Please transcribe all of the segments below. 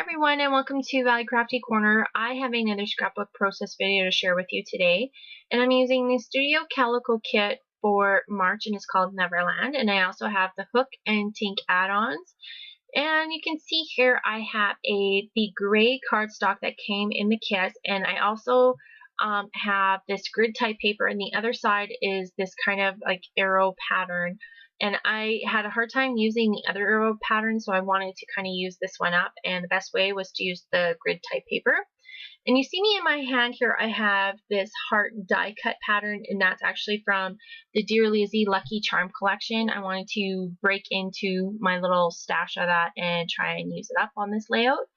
everyone, and welcome to Valley Crafty Corner. I have another scrapbook process video to share with you today, and I'm using the Studio Calico Kit for March, and it's called Neverland. And I also have the Hook and Tink add-ons, and you can see here I have the gray cardstock that came in the kit, and I also have this grid type paper, and the other side is this kind of like arrow pattern. And I had a hard time using the other arrow pattern, so I wanted to kind of use this one up, and the best way was to use the grid type paper. And you see me in my hand here, I have this heart die cut pattern, and that's actually from the Dear Lizzie Lucky Charm collection. I wanted to break into my little stash of that and try and use it up on this layout.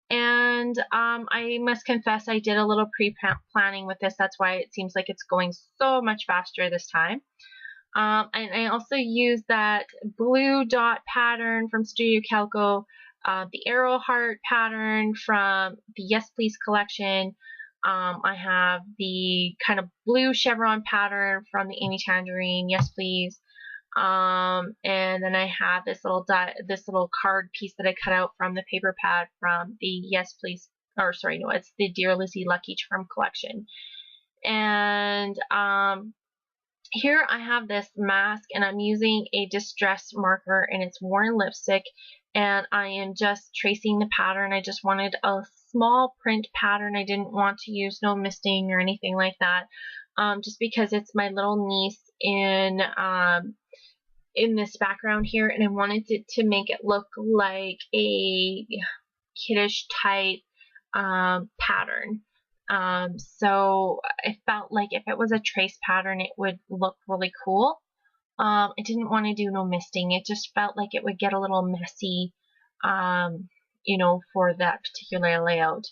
And I must confess I did a little pre-planning with this. That's why it seems like it's going so much faster this time. And I also used that blue dot pattern from Studio Calico, the arrow heart pattern from the Yes Please collection. I have the kind of blue chevron pattern from the Amy Tangerine Yes Please. And then I have this little card piece that I cut out from the paper pad from the Yes Please, or sorry, no, it's the Dear Lizzie Lucky Charm collection. And here I have this mask, and I'm using a distress marker, and it's worn lipstick, and I am just tracing the pattern. I just wanted a small print pattern. I didn't want to use no misting or anything like that, just because it's my little niece in this background here, and I wanted it to make it look like a kiddish type pattern. So I felt like if it was a trace pattern, it would look really cool. I didn't want to do no misting. It just felt like it would get a little messy, you know, for that particular layout.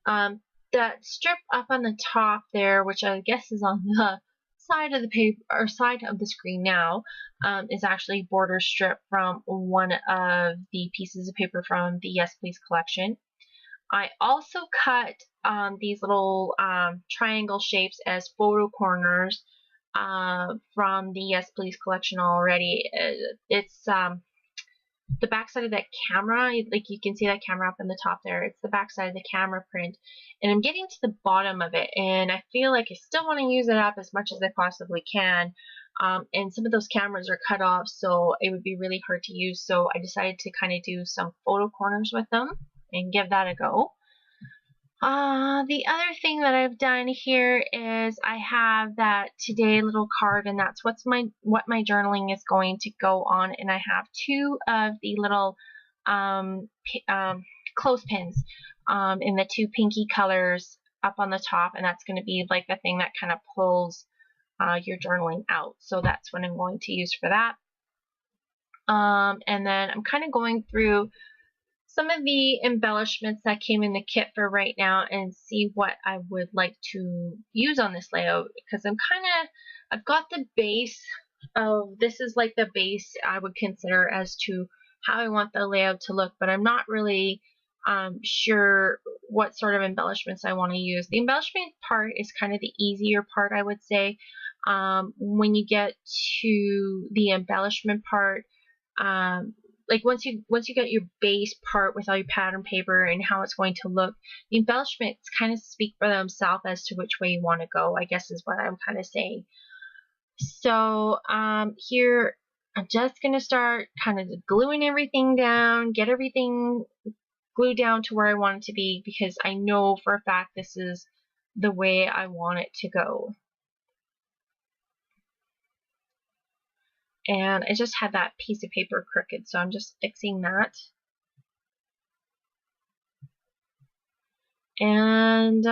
That strip up on the top there, which I guess is on the side of the paper or side of the screen now, is actually border strip from one of the pieces of paper from the Yes Please collection. I also cut these little triangle shapes as photo corners from the Yes Please collection already. It's the back side of that camera, like you can see that camera up in the top there. It's the back side of the camera print, and I'm getting to the bottom of it, and I feel like I still want to use it up as much as I possibly can. And some of those cameras are cut off, so it would be really hard to use, so I decided to kind of do some photo corners with them and give that a go. The other thing that I've done here is I have that today little card, and that's what my journaling is going to go on, and I have two of the little clothespins in the two pinky colors up on the top, and that's going to be like the thing that kind of pulls your journaling out. So that's what I'm going to use for that. And then I'm kind of going through some of the embellishments that came in the kit for right now and see what I would like to use on this layout, because I've got the base of, this is like the base I would consider as to how I want the layout to look, but I'm not really sure what sort of embellishments I want to use. The embellishment part is kind of the easier part, I would say. When you get to the embellishment part, like once you get your base part with all your pattern paper and how it's going to look, the embellishments kind of speak for themselves as to which way you want to go, I guess is what I'm kind of saying. So here I'm just going to start kind of gluing everything down, get everything glued down to where I want it to be, because I know for a fact this is the way I want it to go. And I just had that piece of paper crooked, so I'm just fixing that. And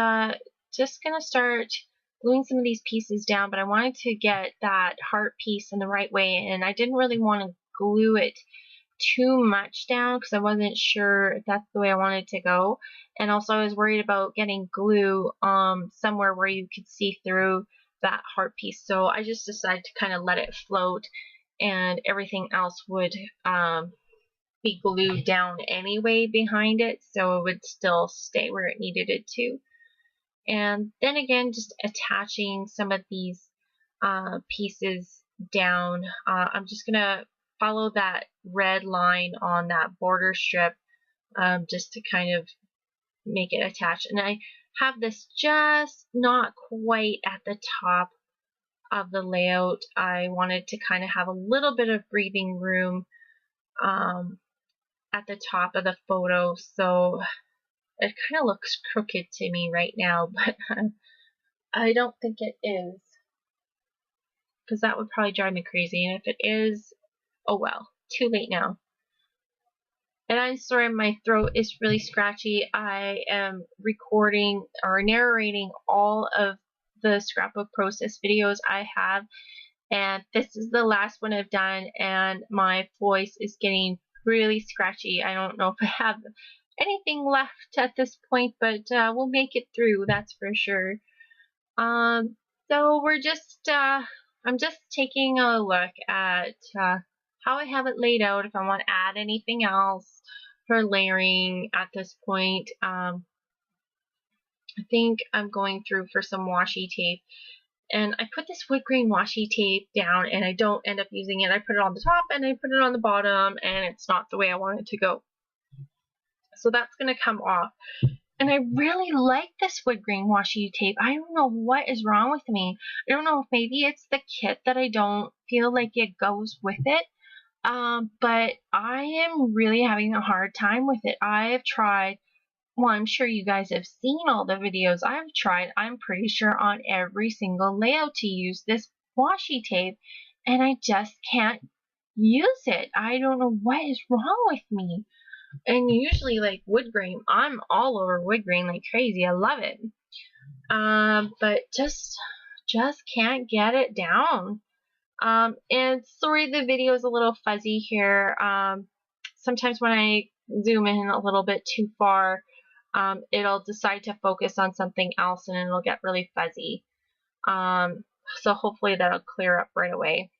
just going to start gluing some of these pieces down, but I wanted to get that heart piece in the right way, and I didn't really want to glue it too much down because I wasn't sure if that's the way I wanted to go. And also I was worried about getting glue somewhere where you could see through that heart piece. So I just decided to kind of let it float, and everything else would be glued down anyway behind it, so it would still stay where it needed it to. And then again, just attaching some of these pieces down. I'm just going to follow that red line on that border strip just to kind of make it attached. And I have this just not quite at the top of the layout. I wanted to kind of have a little bit of breathing room at the top of the photo, so it kind of looks crooked to me right now, but I don't think it is, because that would probably drive me crazy, and if it is, oh well, too late now. And I'm sorry, my throat is really scratchy. I am recording or narrating all of the scrapbook process videos I have, and this is the last one I've done, and my voice is getting really scratchy. I don't know if I have anything left at this point, but we'll make it through, that's for sure. So we're just, I'm just taking a look at how I have it laid out, if I want to add anything else for layering at this point. I think I'm going through for some washi tape, and I put this wood grain washi tape down and I don't end up using it. I put it on the top and I put it on the bottom, and it's not the way I want it to go. So that's going to come off. And I really like this wood grain washi tape. I don't know what is wrong with me. I don't know if maybe it's the kit that I don't feel like it goes with it. But I am really having a hard time with it. I have tried, well, I'm sure you guys have seen all the videos I've tried. I'm pretty sure on every single layout to use this washi tape, and I just can't use it. I don't know what is wrong with me. And usually, like wood grain, I'm all over wood grain like crazy. I love it. But just can't get it down. And sorry, the video is a little fuzzy here. Sometimes when I zoom in a little bit too far, it'll decide to focus on something else and it'll get really fuzzy. So hopefully that'll clear up right away.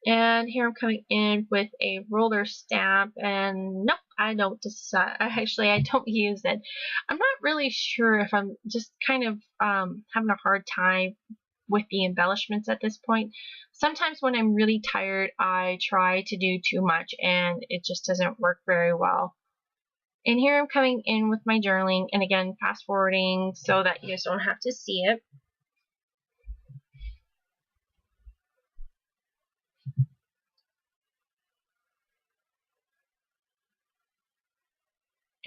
And here I'm coming in with a roller stamp, and nope, I don't decide. Actually, I don't use it. I'm not really sure if I'm just kind of having a hard time with the embellishments at this point. Sometimes when I'm really tired, I try to do too much and it just doesn't work very well. And here I'm coming in with my journaling, and again, fast forwarding so that you guys don't have to see it.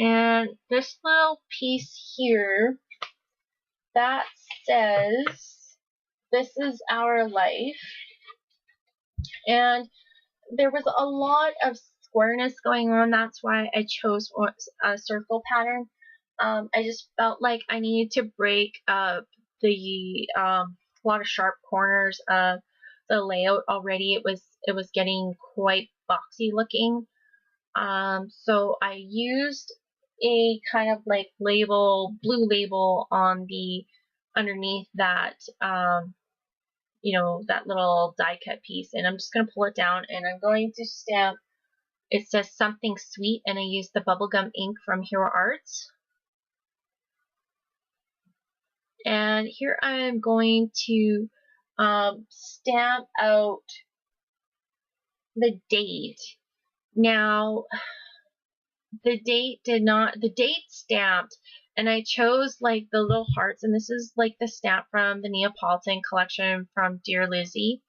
And this little piece here that says, "This is our life." And there was a lot of squareness going on. That's why I chose a circle pattern. I just felt like I needed to break up the lot of sharp corners of the layout already. It was getting quite boxy looking. So I used a kind of like label, blue label on the underneath that, you know, that little die cut piece, and I'm just going to pull it down and I'm going to stamp. It says "Something Sweet," and I used the bubblegum ink from Hero Arts. And here I am going to stamp out the date. Now, the date stamped, and I chose like the little hearts, and this is like the stamp from the Neapolitan collection from Dear Lizzie.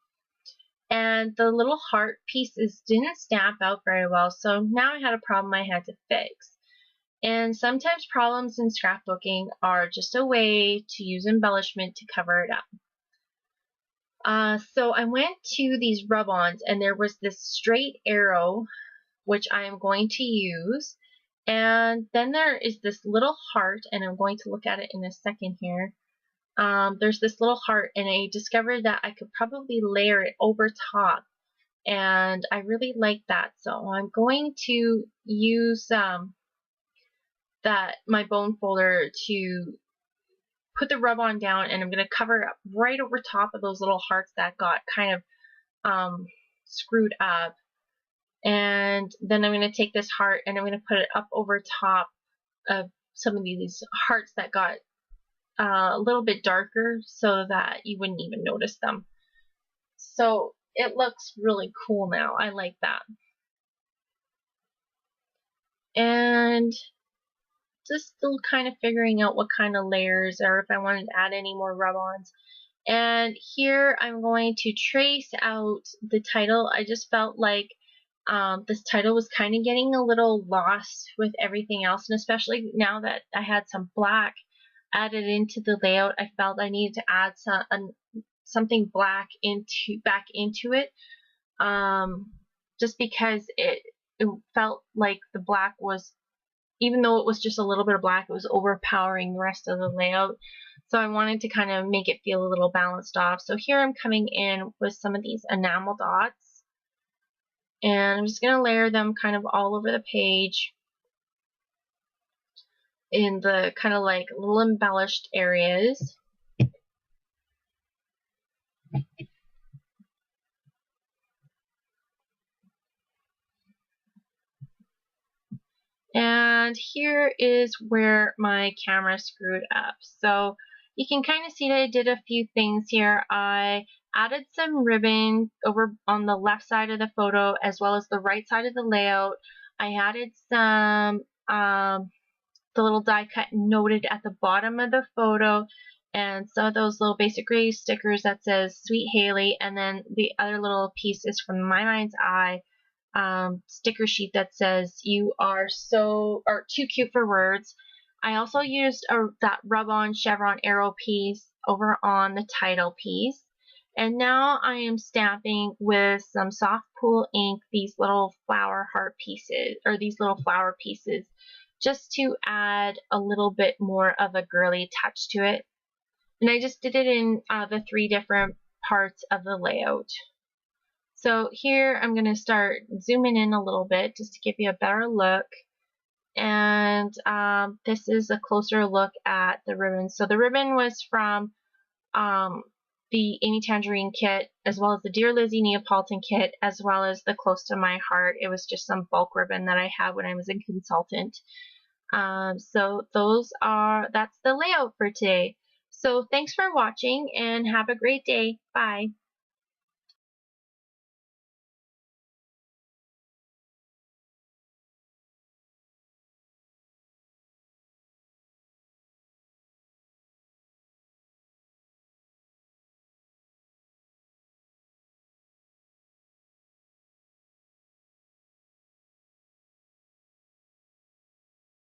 And the little heart pieces didn't stamp out very well, so now I had a problem I had to fix. And sometimes problems in scrapbooking are just a way to use embellishment to cover it up. So I went to these rub-ons, and there was this straight arrow, which I am going to use. And then there is this little heart, and I'm going to look at it in a second here. There's this little heart, and I discovered that I could probably layer it over top, and I really like that. So I'm going to use my bone folder to put the rub-on down, and I'm going to cover it up right over top of those little hearts that got kind of screwed up. And then I'm going to take this heart and I'm going to put it up over top of some of these hearts that got a little bit darker so that you wouldn't even notice them. So it looks really cool now. I like that. And just still kind of figuring out what kind of layers, or if I wanted to add any more rub-ons. And here I'm going to trace out the title. I just felt like this title was kind of getting a little lost with everything else, and especially now that I had some black added into the layout, I felt I needed to add something black back into it, just because it felt like the black was, even though it was just a little bit of black, it was overpowering the rest of the layout. So I wanted to kind of make it feel a little balanced off. So here I'm coming in with some of these enamel dots, and I'm just going to layer them kind of all over the page in the kind of like little embellished areas. And here is where my camera screwed up. So you can kind of see that I did a few things here. I added some ribbon over on the left side of the photo as well as the right side of the layout. I added some the little die cut noted at the bottom of the photo, and some of those little basic gray stickers that says Sweet Haley, and then the other little piece is from My Mind's Eye sticker sheet that says you are too cute for words. I also used that rub-on chevron arrow piece over on the title piece, and now I am stamping with some soft pool ink these little flower heart pieces, or these little flower pieces, just to add a little bit more of a girly touch to it. And I just did it in the 3 different parts of the layout. So here I'm going to start zooming in a little bit just to give you a better look. And this is a closer look at the ribbon. So the ribbon was from the Amy Tangerine kit, as well as the Dear Lizzie Neapolitan kit, as well as the Close to My Heart. It was just some bulk ribbon that I had when I was a consultant. So that's the layout for today. So thanks for watching and have a great day. Bye.